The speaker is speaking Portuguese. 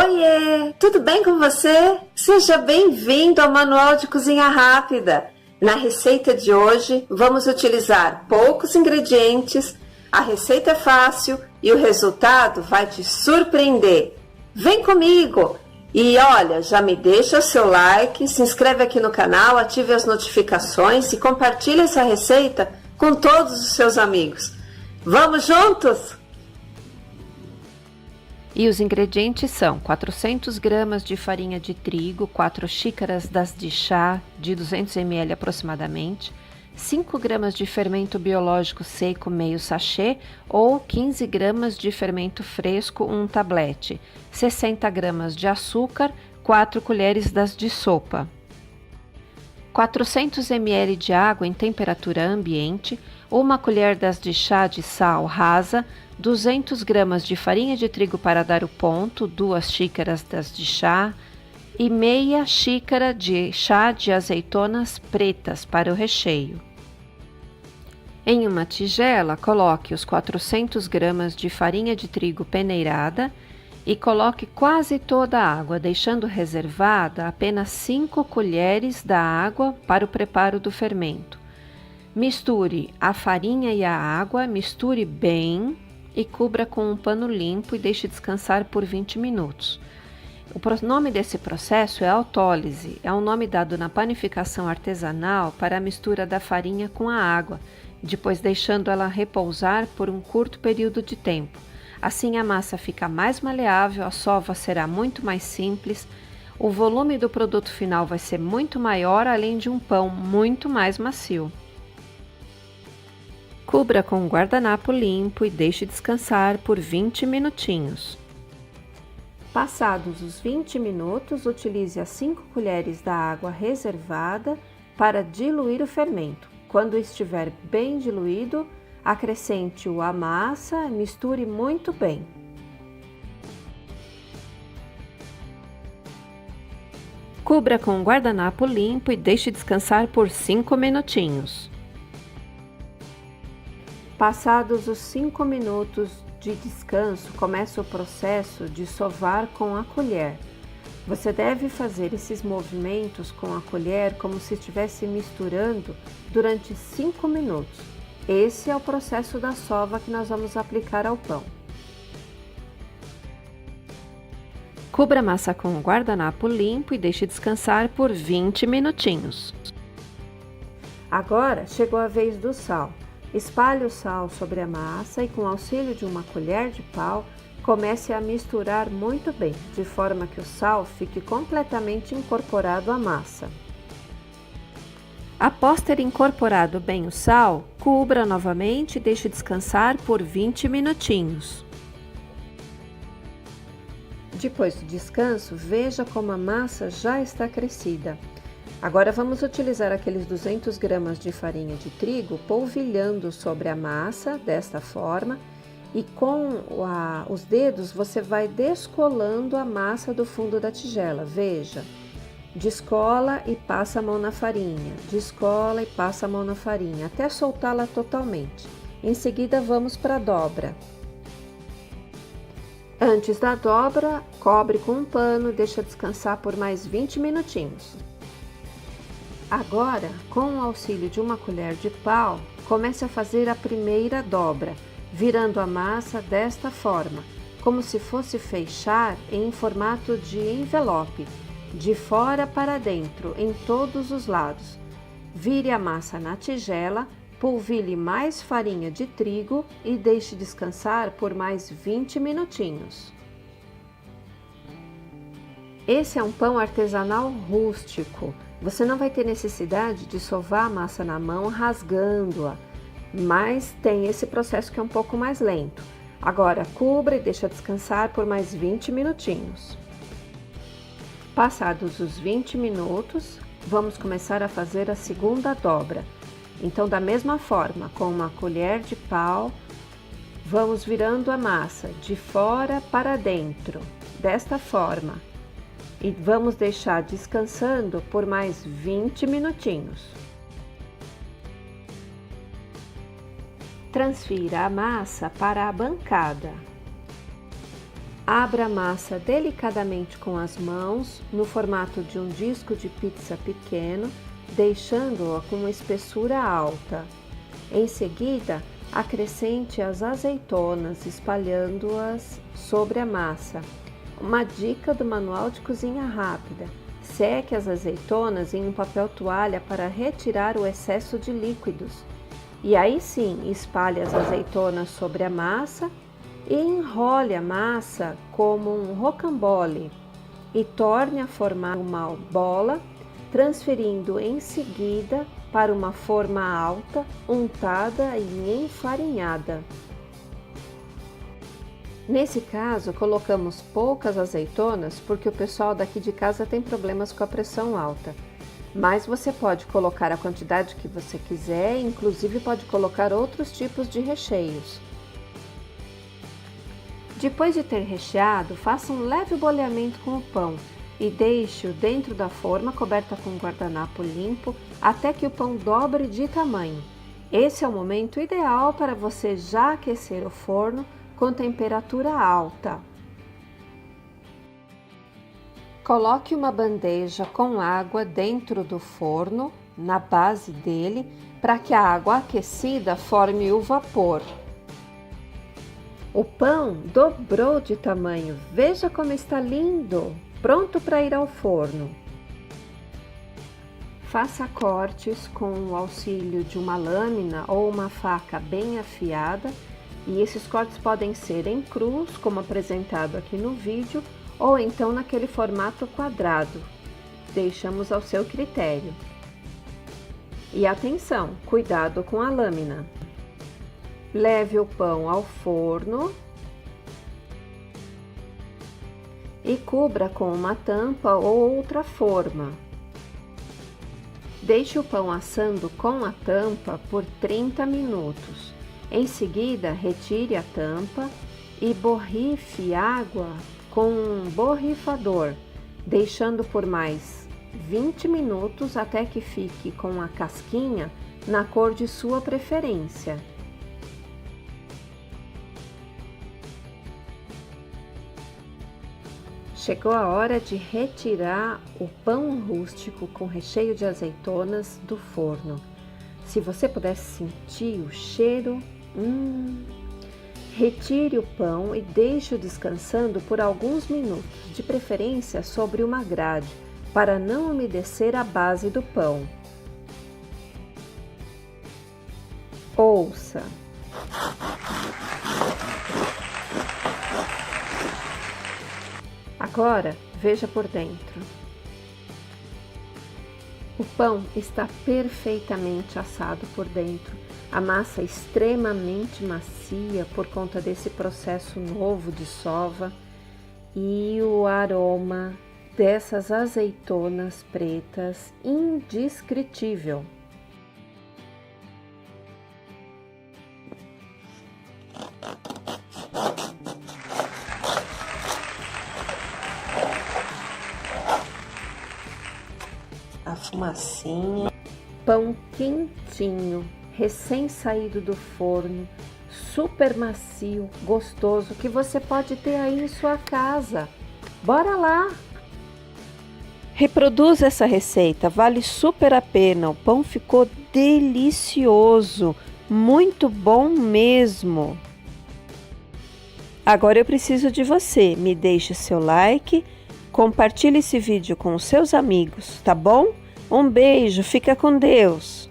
Oiê, tudo bem com você? Seja bem-vindo ao Manual de Cozinha Rápida. Na receita de hoje, vamos utilizar poucos ingredientes, a receita é fácil e o resultado vai te surpreender. Vem comigo! E olha, já me deixa o seu like, se inscreve aqui no canal, ative as notificações e compartilhe essa receita com todos os seus amigos. Vamos juntos? E os ingredientes são 400 gramas de farinha de trigo, 4 xícaras das de chá de 200 ml aproximadamente, 5 gramas de fermento biológico seco meio sachê ou 15 gramas de fermento fresco um tablete, 60 gramas de açúcar, 4 colheres das de sopa. 400 ml de água em temperatura ambiente, 1 colher das de chá de sal rasa, 200 gramas de farinha de trigo para dar o ponto, 2 xícaras das de chá e meia xícara de chá de azeitonas pretas para o recheio. Em uma tigela, coloque os 400 gramas de farinha de trigo peneirada e coloque quase toda a água, deixando reservada apenas 5 colheres da água para o preparo do fermento. Misture a farinha e a água, misture bem e cubra com um pano limpo e deixe descansar por 20 minutos. O nome desse processo é autólise, é um nome dado na panificação artesanal para a mistura da farinha com a água, depois deixando ela repousar por um curto período de tempo. Assim a massa fica mais maleável, a sova será muito mais simples, o volume do produto final vai ser muito maior, além de um pão muito mais macio. Cubra com um guardanapo limpo e deixe descansar por 20 minutinhos. Passados os 20 minutos, utilize as 5 colheres da água reservada para diluir o fermento. Quando estiver bem diluído, acrescente-o à massa, misture muito bem. Cubra com um guardanapo limpo e deixe descansar por 5 minutinhos. Passados os 5 minutos de descanso, começa o processo de sovar com a colher. Você deve fazer esses movimentos com a colher como se estivesse misturando durante 5 minutos. Esse é o processo da sova que nós vamos aplicar ao pão. Cubra a massa com um guardanapo limpo e deixe descansar por 20 minutinhos. Agora chegou a vez do sal. Espalhe o sal sobre a massa e, com auxílio de uma colher de pau, comece a misturar muito bem, de forma que o sal fique completamente incorporado à massa. Após ter incorporado bem o sal, cubra novamente e deixe descansar por 20 minutinhos. Depois do descanso, veja como a massa já está crescida. Agora vamos utilizar aqueles 200 gramas de farinha de trigo, polvilhando sobre a massa, desta forma, e com os dedos você vai descolando a massa do fundo da tigela, veja. Descola e passa a mão na farinha, descola e passa a mão na farinha, até soltá-la totalmente. Em seguida vamos para a dobra. Antes da dobra, cobre com um pano e deixa descansar por mais 20 minutinhos. Agora, com o auxílio de uma colher de pau, comece a fazer a primeira dobra, virando a massa desta forma, como se fosse fechar em formato de envelope, de fora para dentro, em todos os lados. Vire a massa na tigela, polvilhe mais farinha de trigo e deixe descansar por mais 20 minutinhos. Esse é um pão artesanal rústico. Você não vai ter necessidade de sovar a massa na mão rasgando-a, mas tem esse processo que é um pouco mais lento. Agora, cubra e deixa descansar por mais 20 minutinhos. Passados os 20 minutos, vamos começar a fazer a segunda dobra. Então, da mesma forma, com uma colher de pau, vamos virando a massa de fora para dentro, desta forma. E vamos deixar descansando por mais 20 minutinhos. Transfira a massa para a bancada. Abra a massa delicadamente com as mãos, no formato de um disco de pizza pequeno, deixando-a com uma espessura alta. Em seguida, acrescente as azeitonas, espalhando-as sobre a massa. Uma dica do Manual de Cozinha Rápida: seque as azeitonas em um papel toalha para retirar o excesso de líquidos. E aí sim, espalhe as azeitonas sobre a massa e enrole a massa como um rocambole e torne a formar uma bola, transferindo em seguida para uma forma alta, untada e enfarinhada. Nesse caso, colocamos poucas azeitonas porque o pessoal daqui de casa tem problemas com a pressão alta. Mas você pode colocar a quantidade que você quiser, inclusive pode colocar outros tipos de recheios. Depois de ter recheado, faça um leve boleamento com o pão e deixe-o dentro da forma coberta com um guardanapo limpo até que o pão dobre de tamanho. Esse é o momento ideal para você já aquecer o forno com temperatura alta. Coloque uma bandeja com água dentro do forno, na base dele, para que a água aquecida forme o vapor. O pão dobrou de tamanho, veja como está lindo, pronto para ir ao forno. Faça cortes com o auxílio de uma lâmina ou uma faca bem afiada, e esses cortes podem ser em cruz, como apresentado aqui no vídeo, ou então naquele formato quadrado. Deixamos ao seu critério. E atenção, cuidado com a lâmina. Leve o pão ao forno e cubra com uma tampa ou outra forma. Deixe o pão assando com a tampa por 30 minutos. Em seguida, retire a tampa e borrife água com um borrifador, deixando por mais 20 minutos até que fique com a casquinha na cor de sua preferência. Chegou a hora de retirar o pão rústico com recheio de azeitonas do forno. Se você pudesse sentir o cheiro, retire o pão e deixe-o descansando por alguns minutos, de preferência sobre uma grade, para não umedecer a base do pão. Ouça! Agora, veja por dentro. O pão está perfeitamente assado por dentro. A massa é extremamente macia por conta desse processo novo de sova e o aroma dessas azeitonas pretas indescritível. A fumacinha. Pão quentinho, recém-saído do forno, super macio, gostoso, que você pode ter aí em sua casa. Bora lá! Reproduza essa receita, vale super a pena. O pão ficou delicioso, muito bom mesmo. Agora eu preciso de você. Me deixe seu like, compartilhe esse vídeo com os seus amigos, tá bom? Um beijo, fica com Deus!